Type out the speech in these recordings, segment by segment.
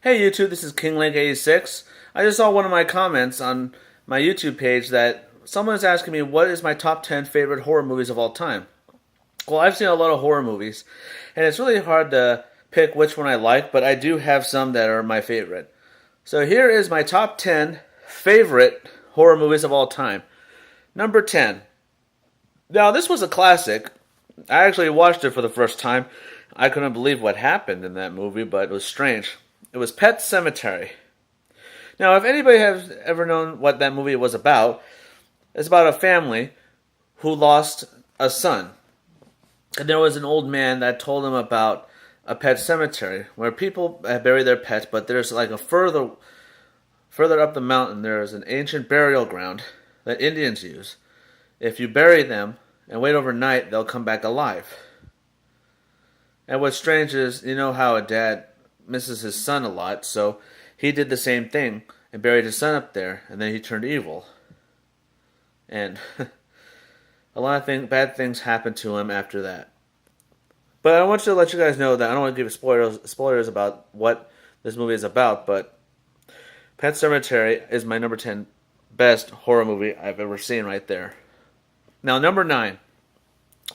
Hey YouTube, this is KingLink86. I just saw one of my comments on my YouTube page that someone is asking me what is my top 10 favorite horror movies of all time. Well, I've seen a lot of horror movies, and it's really hard to pick which one I like, but I do have some that are my favorite. So here is my top 10 favorite horror movies of all time. Number 10. Now, this was a classic. I actually watched it for the first time. I couldn't believe what happened in that movie, but it was strange. It was Pet Sematary. Now, if anybody has ever known what that movie was about, it's about a family who lost a son. And there was an old man that told them about a pet cemetery where people bury their pets, but there's like a further up the mountain, there's an ancient burial ground that Indians use. If you bury them and wait overnight, they'll come back alive. And what's strange is, you know how a dad misses his son a lot, so he did the same thing and buried his son up there, and then he turned evil. And a lot of bad things happened to him after that. But I want to let you guys know that I don't want to give spoilers about what this movie is about, but Pet Sematary is my number 10 best horror movie I've ever seen right there. Now, number 9.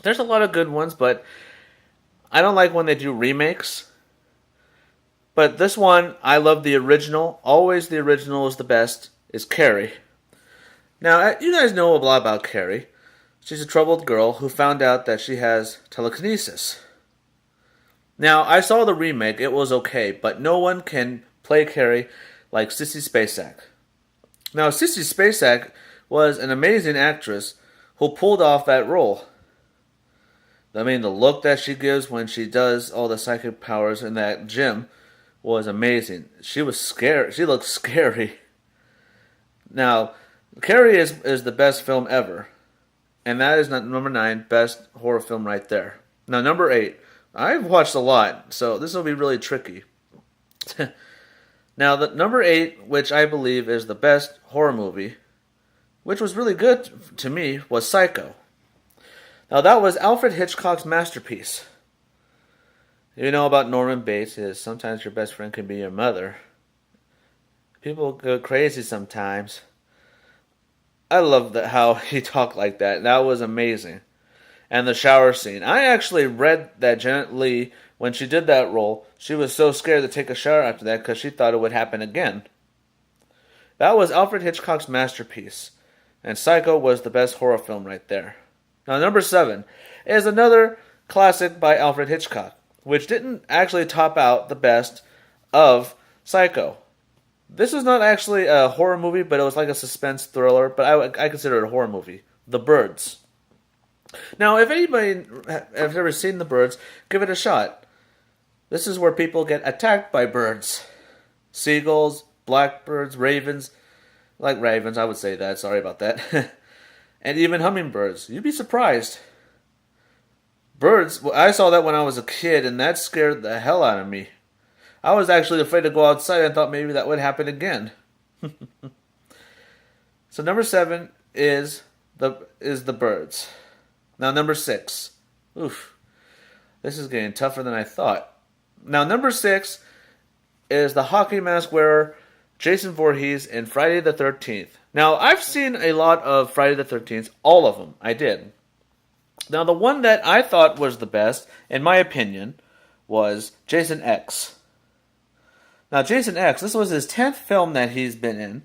There's a lot of good ones, but I don't like when they do remakes. But this one, I love the original. Always the original is the best, is Carrie. Now, you guys know a lot about Carrie. She's a troubled girl who found out that she has telekinesis. Now, I saw the remake. It was okay, but no one can play Carrie like Sissy Spacek. Now, Sissy Spacek was an amazing actress who pulled off that role. I mean, the look that she gives when she does all the psychic powers in that gym was amazing. She was scary. She looked scary. Now, Carrie is the best film ever. And that is number 9, best horror film right there. Now, number 8. I've watched a lot, so this will be really tricky. Now, the number 8, which I believe is the best horror movie, which was really good to me, was Psycho. Now, that was Alfred Hitchcock's masterpiece. You know about Norman Bates is sometimes your best friend can be your mother. People go crazy sometimes. I love how he talked like that. That was amazing. And the shower scene. I actually read that Janet Leigh, when she did that role, she was so scared to take a shower after that because she thought it would happen again. That was Alfred Hitchcock's masterpiece. And Psycho was the best horror film right there. Now, number 7 is another classic by Alfred Hitchcock, which didn't actually top out the best of Psycho. This is not actually a horror movie, but it was like a suspense thriller, but I consider it a horror movie. The Birds. Now, if anybody has ever seen The Birds, give it a shot. This is where people get attacked by birds. Seagulls, blackbirds, ravens. Like ravens, I would say that. Sorry about that. And even hummingbirds. You'd be surprised. Birds, well, I saw that when I was a kid, and that scared the hell out of me. I was actually afraid to go outside and thought maybe that would happen again. So number 7 is the Birds. Now number 6. Oof. This is getting tougher than I thought. Now number 6 is the hockey mask wearer Jason Voorhees in Friday the 13th. Now, I've seen a lot of Friday the 13th, all of them. I did. Now, the one that I thought was the best, in my opinion, was Jason X. Now, Jason X, this was his 10th film that he's been in.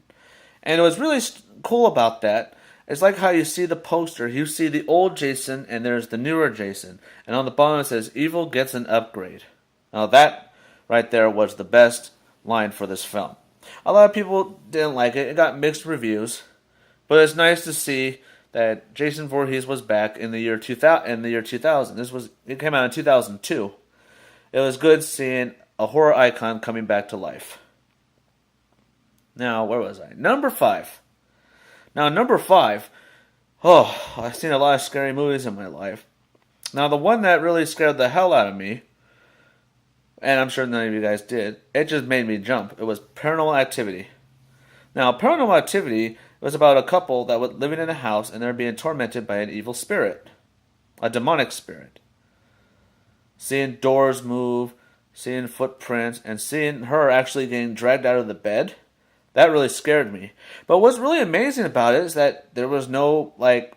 And it was really cool about that. It's like how you see the poster. You see the old Jason, and there's the newer Jason. And on the bottom it says, "Evil gets an upgrade." Now, that right there was the best line for this film. A lot of people didn't like it. It got mixed reviews, but it's nice to see that Jason Voorhees was back in the year 2000. It came out in 2002. It was good seeing a horror icon coming back to life. Now, where was I? Number 5. Now, number 5. Oh, I've seen a lot of scary movies in my life. Now, the one that really scared the hell out of me, and I'm sure none of you guys did, it just made me jump. It was Paranormal Activity. Now, Paranormal Activity was about a couple that was living in a house and they're being tormented by an evil spirit. A demonic spirit. Seeing doors move, seeing footprints, and seeing her actually getting dragged out of the bed. That really scared me. But what's really amazing about it is that there was no like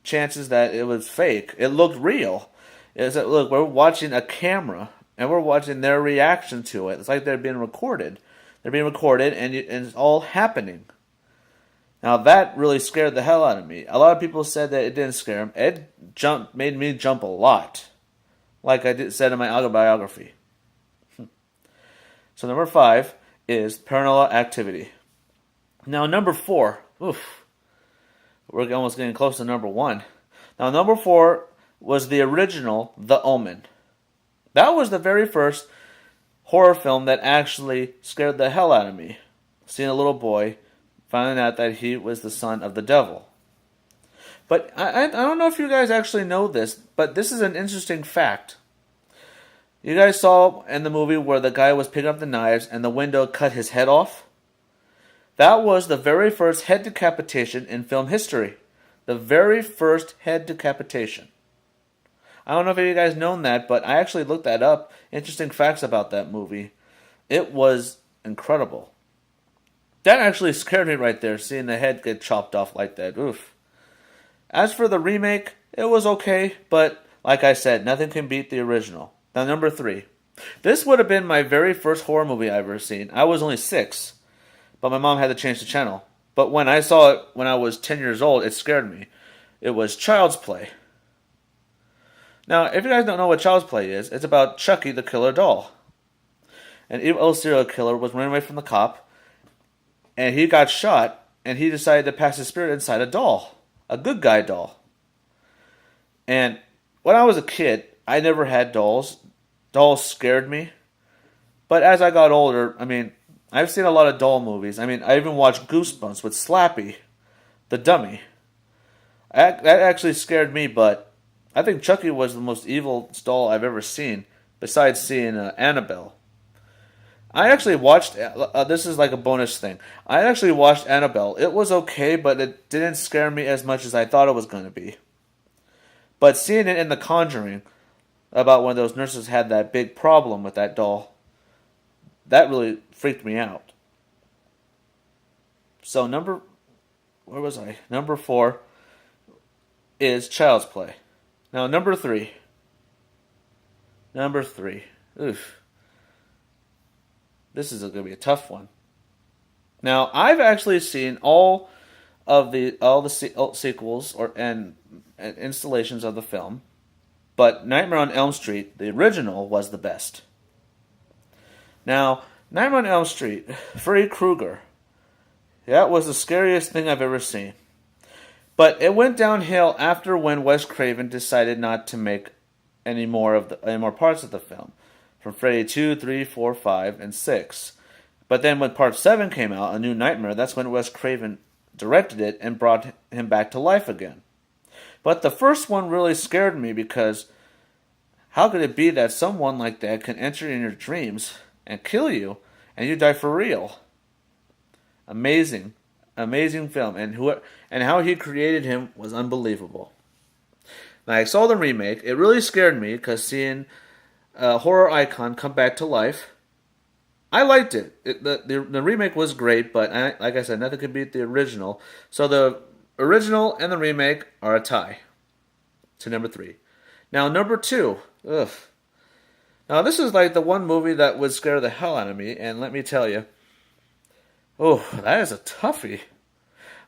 chances that it was fake. It looked real. It's that look, we're watching a camera and we're watching their reaction to it. It's like they're being recorded. They're being recorded, and it's all happening. Now that really scared the hell out of me. A lot of people said that it didn't scare them. Made me jump a lot, like said in my autobiography. So number 5 is Paranormal Activity. Now number 4, oof, we're almost getting close to number 1. Now number 4 was the original The Omen. That was the very first horror film that actually scared the hell out of me. Seeing a little boy finding out that he was the son of the devil. But I don't know if you guys actually know this, but this is an interesting fact. You guys saw in the movie where the guy was picking up the knives and the window cut his head off? That was the very first head decapitation in film history. The very first head decapitation. I don't know if any of you guys known that, but I actually looked that up. Interesting facts about that movie. It was incredible. That actually scared me right there, seeing the head get chopped off like that. Oof. As for the remake, it was okay, but like I said, nothing can beat the original. Now, number 3. This would have been my very first horror movie I ever seen. I was only 6, but my mom had to change the channel. But when I saw it when I was 10 years old, it scared me. It was Child's Play. Now, if you guys don't know what Child's Play is, it's about Chucky the killer doll. An evil serial killer was running away from the cop, and he got shot, and he decided to pass his spirit inside a doll. A good guy doll. And when I was a kid, I never had dolls. Dolls scared me. But as I got older, I've seen a lot of doll movies. I even watched Goosebumps with Slappy, the dummy. That actually scared me, but I think Chucky was the most evil doll I've ever seen, besides seeing Annabelle. I actually watched, this is like a bonus thing. I actually watched Annabelle. It was okay, but it didn't scare me as much as I thought it was going to be. But seeing it in The Conjuring, about when those nurses had that big problem with that doll, that really freaked me out. So where was I? Number 4 is Child's Play. Now number 3. Oof. This is going to be a tough one. Now, I've actually seen all the sequels and installations of the film, but Nightmare on Elm Street, the original, was the best. Now, Nightmare on Elm Street, Freddy Krueger, that was the scariest thing I've ever seen. But it went downhill after when Wes Craven decided not to make any more parts of the film. From Freddy 2, 3, 4, 5, and 6. But then when Part 7 came out, A New Nightmare, that's when Wes Craven directed it and brought him back to life again. But the first one really scared me because how could it be that someone like that can enter in your dreams and kill you and you die for real? Amazing. Amazing film. And how he created him was unbelievable. Now, I saw the remake. It really scared me because seeing a horror icon come back to life, I liked it. The remake was great, but like I said, nothing could beat the original. So the original and the remake are a tie to number 3. Now, number 2. Ugh. Now, this is like the one movie that would scare the hell out of me, and let me tell you, oh, that is a toughie.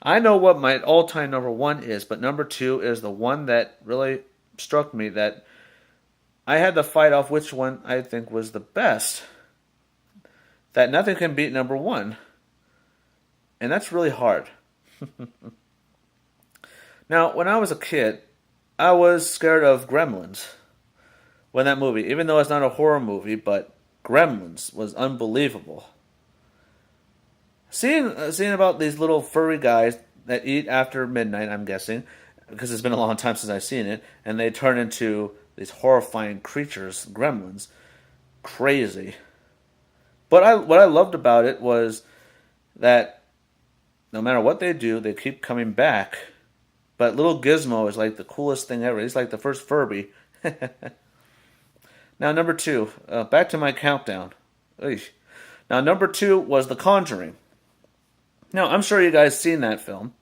I know what my all-time number 1 is, but number 2 is the one that really struck me that I had to fight off which one I think was the best. That nothing can beat number 1. And that's really hard. Now, when I was a kid, I was scared of Gremlins. When that movie, even though it's not a horror movie, but Gremlins was unbelievable. Seeing about these little furry guys that eat after midnight, I'm guessing, because it's been a long time since I've seen it, and they turn into these horrifying creatures, gremlins. Crazy. But what I loved about it was that no matter what they do, they keep coming back. But little Gizmo is like the coolest thing ever. He's like the first Furby. Now, number two, back to my countdown. Eesh. Now, number two was The Conjuring. Now, I'm sure you guys seen that film.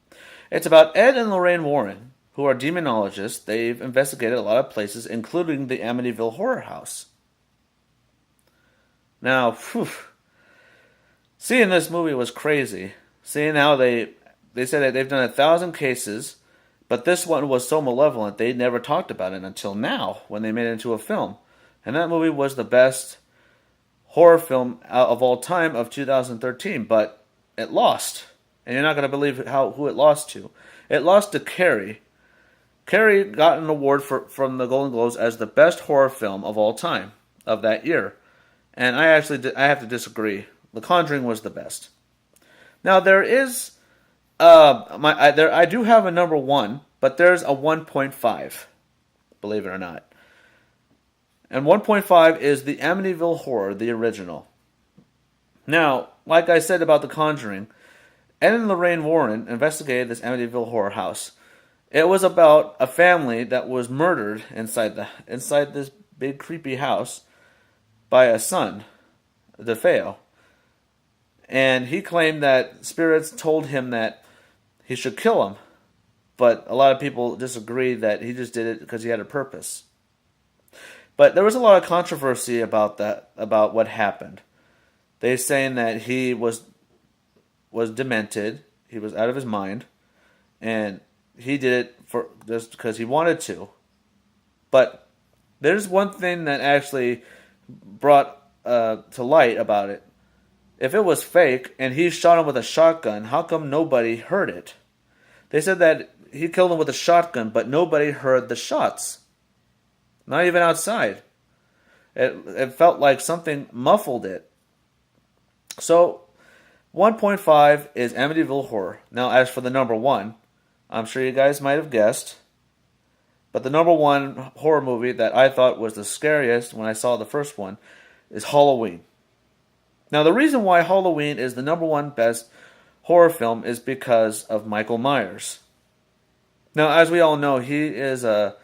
It's about Ed and Lorraine Warren, who are demonologists. They've investigated a lot of places, including the Amityville Horror House. Now, seeing this movie was crazy. Seeing how they said that they've done 1,000 cases, but this one was so malevolent they never talked about it until now when they made it into a film. And that movie was the best horror film of all time of 2013, but it lost. And you're not going to believe who it lost to. It lost to Carrie. Carrie got an award from the Golden Globes as the best horror film of all time of that year. And I have to disagree. The Conjuring was the best. Now there is I do have a number one, but there's a 1.5. Believe it or not. And 1.5 is the Amityville Horror, the original. Now, like I said about The Conjuring, Ed and Lorraine Warren investigated this Amityville Horror House. It was about a family that was murdered inside this big creepy house by a son, DeFeo. And he claimed that spirits told him that he should kill him. But a lot of people disagree that he just did it because he had a purpose. But there was a lot of controversy about what happened. They saying that he was demented, he was out of his mind, and he did it for just because he wanted to. But there's one thing that actually brought to light about it. If it was fake and he shot him with a shotgun, how come nobody heard it? They said that he killed him with a shotgun, but nobody heard the shots. Not even outside. It felt like something muffled it. So, 1.5 is Amityville Horror. Now, as for the number one, I'm sure you guys might have guessed, but the number one horror movie that I thought was the scariest when I saw the first one is Halloween. Now, the reason why Halloween is the number one best horror film is because of Michael Myers. Now, as we all know, he is a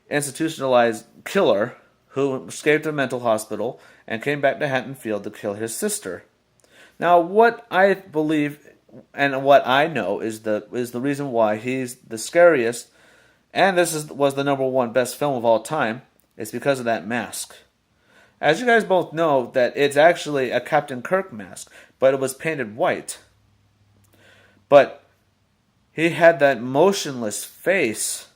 institutionalized killer who escaped a mental hospital and came back to Haddonfield to kill his sister. Now, what I believe and what I know is the reason why he's the scariest, and was the number one best film of all time, is because of that mask. As you guys both know, that it's actually a Captain Kirk mask, but it was painted white. But he had that motionless face.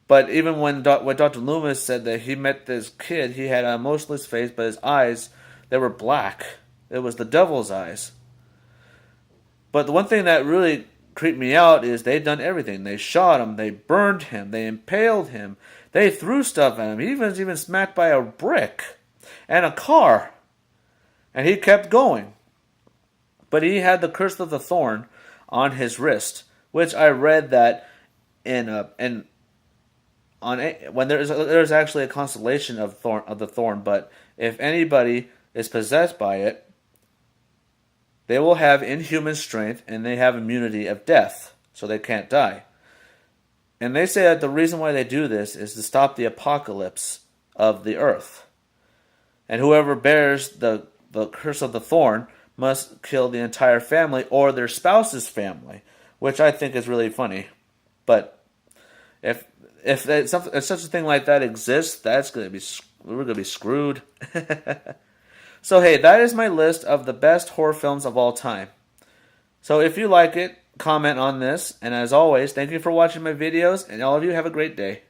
But even when Dr. Loomis said that he met this kid, he had a motionless face, but his eyes, they were black. It was the devil's eyes. But the one thing that really creeped me out is they'd done everything. They shot him, they burned him, they impaled him, they threw stuff at him. He was even smacked by a brick and a car. And he kept going. But he had the curse of the thorn on his wrist, which I read that when there's actually a constellation of the thorn, but if anybody is possessed by it, they will have inhuman strength and they have immunity of death, so they can't die. And they say that the reason why they do this is to stop the apocalypse of the earth. And whoever bears the curse of the thorn must kill the entire family or their spouse's family, which I think is really funny. But if such a thing like that exists, we're gonna be screwed. So hey, that is my list of the best horror films of all time. So if you like it, comment on this, and as always, thank you for watching my videos, and all of you have a great day.